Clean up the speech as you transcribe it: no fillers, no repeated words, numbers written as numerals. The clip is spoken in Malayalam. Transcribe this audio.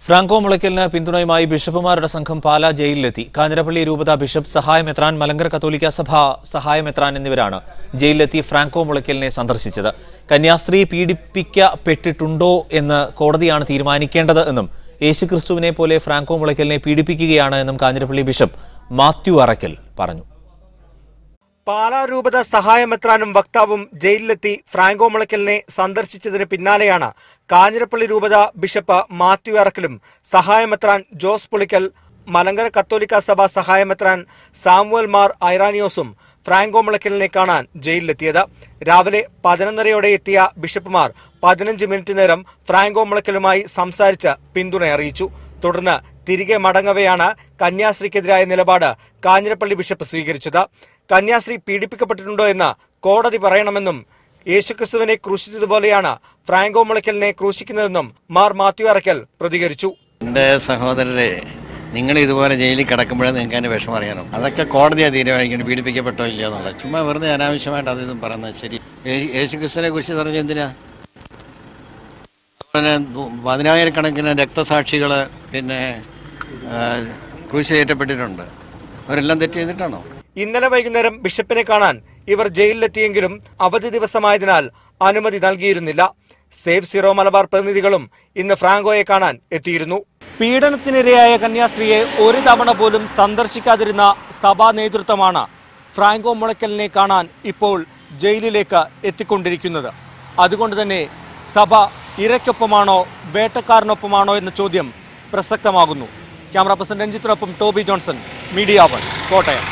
ഫ്രാങ്കോ മുളയ്ക്കലിന് പിന്തുണയുമായി ബിഷപ്പുമാരുടെ സംഘം പാലാ ജയിലിലെത്തി. കാഞ്ഞിരപ്പള്ളി രൂപത ബിഷപ്പ് സഹായമെത്രാൻ, മലങ്കര കത്തോലിക്ക സഭ സഹായമെത്രാൻ എന്നിവരാണ് ജയിലിലെത്തി ഫ്രാങ്കോ മുളയ്ക്കലിനെ സന്ദർശിച്ചത്. കന്യാസ്ത്രീ പീഡിപ്പിക്കപ്പെട്ടിട്ടുണ്ടോ എന്ന് കോടതിയാണ് തീരുമാനിക്കേണ്ടത് എന്നും യേശുക്രിസ്തുവിനെ പോലെ ഫ്രാങ്കോ മുളയ്ക്കലിനെ പീഡിപ്പിക്കുകയാണ് എന്നും കാഞ്ഞിരപ്പള്ളി ബിഷപ്പ് മാത്യു അറക്കൽ പറഞ്ഞു. പാലാ രൂപത സഹായമെത്രാനും വക്താവും ജയിലിലെത്തി ഫ്രാങ്കോ മുളയ്ക്കലിനെ സന്ദർശിച്ചതിന് പിന്നാലെയാണ് കാഞ്ഞിരപ്പള്ളി രൂപത ബിഷപ്പ് മാത്യു അറക്കലും സഹായമെത്രാൻ ജോസ് പുളിക്കൽ, മലങ്കര കത്തോലിക്ക സഭ സഹായമെത്രാൻ സാമുവൽ മാർ ഐറാനിയോസും ഫ്രാങ്കോ മുളയ്ക്കലിനെ കാണാൻ ജയിലിലെത്തിയത്. രാവിലെ 11:30 എത്തിയ ബിഷപ്പുമാർ 15 മിനിറ്റ് നേരം ഫ്രാങ്കോ മുളയ്ക്കലുമായി സംസാരിച്ച് പിന്തുണ അറിയിച്ചു. തുടർന്ന് തിരികെ മടങ്ങവെയാണ് കന്യാസ്ത്രീക്കെതിരായ നിലപാട് കാഞ്ഞിരപ്പള്ളി ബിഷപ്പ് സ്വീകരിച്ചത്. കന്യാസ്ത്രീ പീഡിപ്പിക്കപ്പെട്ടിട്ടുണ്ടോ എന്ന് കോടതി പറയണമെന്നും യേശുക്രിസ്തുവിനെ ക്രൂശിച്ചതുപോലെയാണ് ഫ്രാങ്കോ മുളയ്ക്കലിനെ ക്രൂശിക്കുന്നതെന്നും മാർ മാത്യു അറക്കൽ പ്രതികരിച്ചു. എൻ്റെ സഹോദരരെ, നിങ്ങൾ ഇതുപോലെ ജയിലിൽ കിടക്കുമ്പോഴേ നിങ്ങൾക്ക് അതിൻ്റെ വിഷമം അറിയണം. അതൊക്കെ കോടതിയാണ് തീരുമാനിക്കണം, പീഡിപ്പിക്കപ്പെട്ടോ ഇല്ലയോ എന്നുള്ളത്. ചുമ്മാ വെറുതെ അനാവശ്യമായിട്ട് അതിതും പറയുന്നത് ശരി. യേശുക്രിസ്തുവിനെ കുറിച്ച് പറഞ്ഞ എന്തിനാ? അതുപോലെ 10,000-കണക്കിന് രക്തസാക്ഷികൾ ക്രൂശിലേറ്റപ്പെട്ടിട്ടുണ്ട്. അവരെല്ലാം തെറ്റ് ചെയ്തിട്ടാണോ? ഇന്നലെ വൈകുന്നേരം ബിഷപ്പിനെ കാണാൻ ഇവർ ജയിലിലെത്തിയെങ്കിലും അവധി ദിവസമായതിനാൽ അനുമതി നൽകിയിരുന്നില്ല. സേവ് സീറോ മലബാർ പ്രതിനിധികളും ഇന്ന് ഫ്രാങ്കോയെ കാണാൻ എത്തിയിരുന്നു. പീഡനത്തിനിരയായ കന്യാസ്ത്രീയെ ഒരു തവണ പോലും സന്ദർശിക്കാതിരുന്ന സഭാ നേതൃത്വമാണ് ഫ്രാങ്കോ മുളയ്ക്കലിനെ കാണാൻ ഇപ്പോൾ ജയിലിലേക്ക് എത്തിക്കൊണ്ടിരിക്കുന്നത്. അതുകൊണ്ട് തന്നെ സഭ ഇരയ്ക്കൊപ്പമാണോ വേട്ടക്കാരനൊപ്പമാണോ എന്ന ചോദ്യം പ്രസക്തമാകുന്നു. ക്യാമറ പേഴ്സൺ രഞ്ജിത്തിനൊപ്പം ടോബി ജോൺസൺ, മീഡിയ 1, കോട്ടയം.